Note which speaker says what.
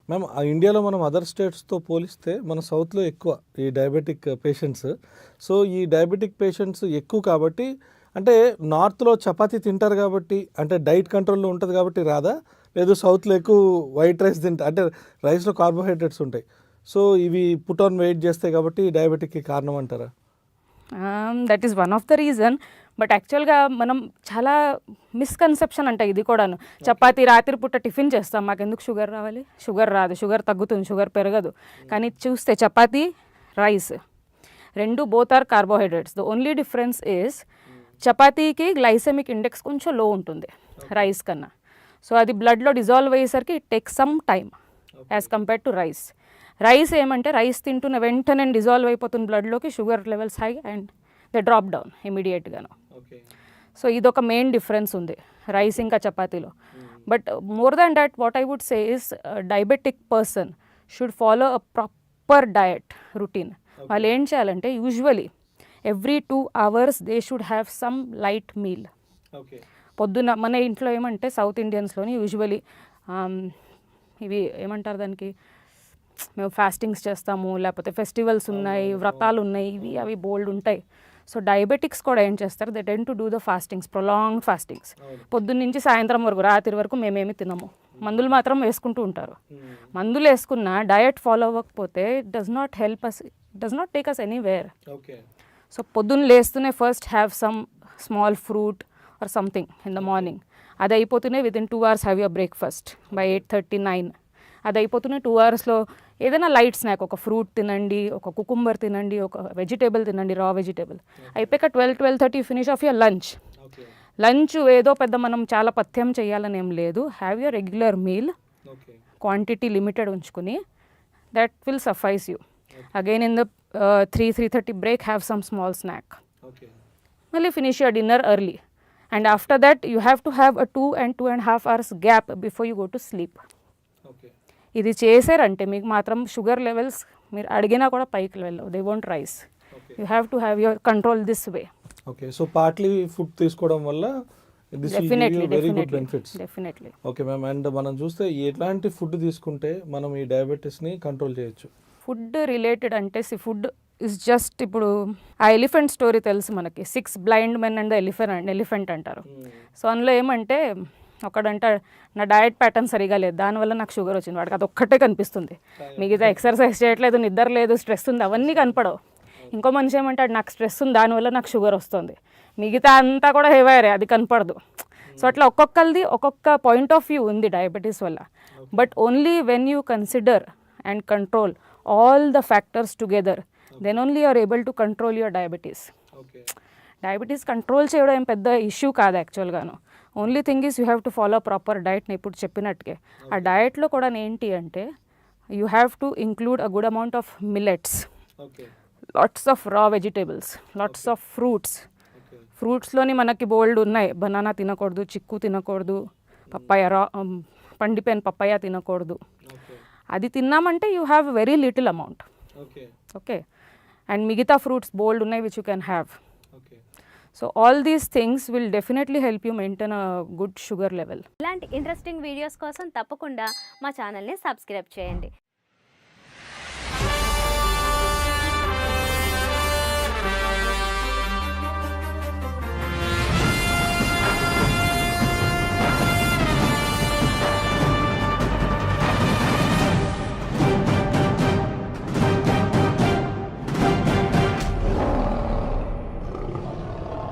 Speaker 1: Ma'am ఇండియాలో మనం other స్టేట్స్తో పోలిస్తే మన సౌత్లో ఎక్కువ ఈ డయాబెటిక్ పేషెంట్స్. సో ఈ డయాబెటిక్ పేషెంట్స్ ఎక్కువ కాబట్టి అంటే నార్త్లో చపాతీ తింటారు కాబట్టి అంటే డైట్ కంట్రోల్లో ఉంటుంది కాబట్టి రాదా, లేదు సౌత్లో ఎక్కువ వైట్ రైస్ అంటే రైస్లో కార్బోహైడ్రేట్స్ ఉంటాయి, సో ఇవి పుట్ ఆన్ వెయిట్ చేస్తాయి కాబట్టి డయాబెటిక్కి కారణం అంటారా?
Speaker 2: That is one of the reason. But యాక్చువల్గా మనం చాలా మిస్కన్సెప్షన్ అంట ఇది కూడాను. చపాతీ రాత్రి పూట టిఫిన్ చేస్తాం, మాకు ఎందుకు షుగర్ రావాలి? షుగర్ రాదు, షుగర్ తగ్గుతుంది, షుగర్ పెరగదు. కానీ చూస్తే చపాతీ, రైస్ రెండు both are carbohydrates. The only difference is చపాతీకి గ్లైసెమిక్ ఇండెక్స్ కొంచెం లో ఉంటుంది రైస్ కన్నా. సో అది బ్లడ్లో డిజాల్వ్ అయ్యేసరికి it take some time as compared to rice. Rice ఏమంటే రైస్ తింటున్న వెంటనే డిజాల్వ్ అయిపోతుంది బ్లడ్లోకి, sugar levels high and they drop down ఇమీడియట్గాను. సో ఇదొక మెయిన్ డిఫరెన్స్ ఉంది రైస్ ఇంకా చపాతీలో. But more than that what I would say is diabetic person should follow a proper diet routine. వాళ్ళు ఏం చేయాలంటే usually every 2 hours they should have some light meal. పొద్దున్న మన ఇంట్లో ఏమంటే సౌత్ ఇండియన్స్లోని యూజువలీ ఇవి ఏమంటారు దానికి, మేము ఫాస్టింగ్స్ చేస్తాము, లేకపోతే ఫెస్టివల్స్ ఉన్నాయి, వ్రతాలు ఉన్నాయి, ఇవి అవి బోల్డ్ ఉంటాయి. సో డయాబెటిక్స్ కూడా ఏం చేస్తారు, they ten to do the fastings, prolong fastings. పొద్దున్న నుంచి సాయంత్రం వరకు, రాత్రి వరకు మేమేమి తినము, మందులు మాత్రం వేసుకుంటూ ఉంటారు. మందులు వేసుకున్న డయట్ ఫాలో అవ్వకపోతే it does not help us, it does not take us anywhere. So పొద్దున్న లేస్తూనే first have some small fruit or something in the morning. అది అయిపోతూనే within 2 hours have your breakfast by 8:30, 9. అది అయిపోతూనే 2 hours ఏదైనా light snack, ఒక fruit తినండి, ఒక కుకుంబర్ తినండి, ఒక వెజిటేబుల్ తినండి, రా వెజిటేబుల్. అయిపోయాక 12-12:30 finish off your lunch. Lunch ఏదో పెద్ద మనం చాలా పథ్యం చేయాలని ఏం లేదు, have your regular meal, quantity limited ఉంచుకుని, that will suffice you. Again in the 3-3:30 break have some small snack. Mali finish your dinner early, and after that you have to have a 2 and 2.5 hours gap before you go to sleep. ఇది చేశారంటే మీకు మాత్రం sugar levels మీరు అడిగినా కూడా పైకి వెళ్ళవు, they won't rice. You have to have your control this way.
Speaker 1: Okay, so partly food తీసుకోవడం వల్ల very good benefits.
Speaker 2: Definitely.
Speaker 1: Okay ma'am, and మనం చూస్తే ఎట్లాంటి ఫుడ్ తీసుకుంటే మనం ఈ డయాబెటీస్ని కంట్రోల్ చేయొచ్చు?
Speaker 2: ఫుడ్ రిలేటెడ్ అంటే ఫుడ్ ఇస్ జస్ట్, ఇప్పుడు ఆ ఎలిఫెంట్ స్టోరీ తెలుసు మనకి, 6 blind men అండ్ ఎలిఫెంట్ అంటారు. సో అందులో ఏమంటే ఒకడంట నా డయట్ ప్యాటర్న్ సరిగా లేదు, దానివల్ల నాకు షుగర్ వచ్చింది. వాడికి అది ఒక్కటే కనిపిస్తుంది, మిగతా ఎక్సర్సైజ్ చేయట్లేదు, నిద్ర లేదు, స్ట్రెస్ ఉంది, అవన్నీ కనపడవు. ఇంకో మనిషి ఏమంటాడు నాకు స్ట్రెస్ ఉంది, దానివల్ల నాకు షుగర్ వస్తుంది, మిగతా అంతా కూడా హెవైరే, అది కనపడదు. సో అట్లా ఒక్కొక్కరిది ఒక్కొక్క పాయింట్ ఆఫ్ వ్యూ ఉంది డయాబెటీస్ వల్ల. But only when you consider and control all the factors together, then only you are able to control your diabetes. Diabetes control చేయడం ఏం పెద్ద ఇష్యూ కాదు యాక్చువల్గాను. Only thing is you have to follow proper diet. నేను ఇప్పుడు చెప్పినట్టుగా ఆ డయట్లో కూడా ఏంటి అంటే you have to include a good amount of millets, lots of raw vegetables, lots of fruits. ఫ్రూట్స్లోని మనకి బోల్డ్ ఉన్నాయి, బనానా తినకూడదు, చిక్కు తినకూడదు, పప్పాయ, రా పండిపోయిన పప్పాయ తినకూడదు. అది తిన్నామంటే you have very little amount. Okay, and మిగతా ఫ్రూట్స్ బోల్డ్ ఉన్నాయి which you can have. So all these things will definitely help you maintain a good sugar level.
Speaker 3: ఇలాంటి ఇంట్రెస్టింగ్ వీడియోస్ కోసం తప్పకుండా మా ఛానల్ని సబ్స్క్రైబ్ చేయండి.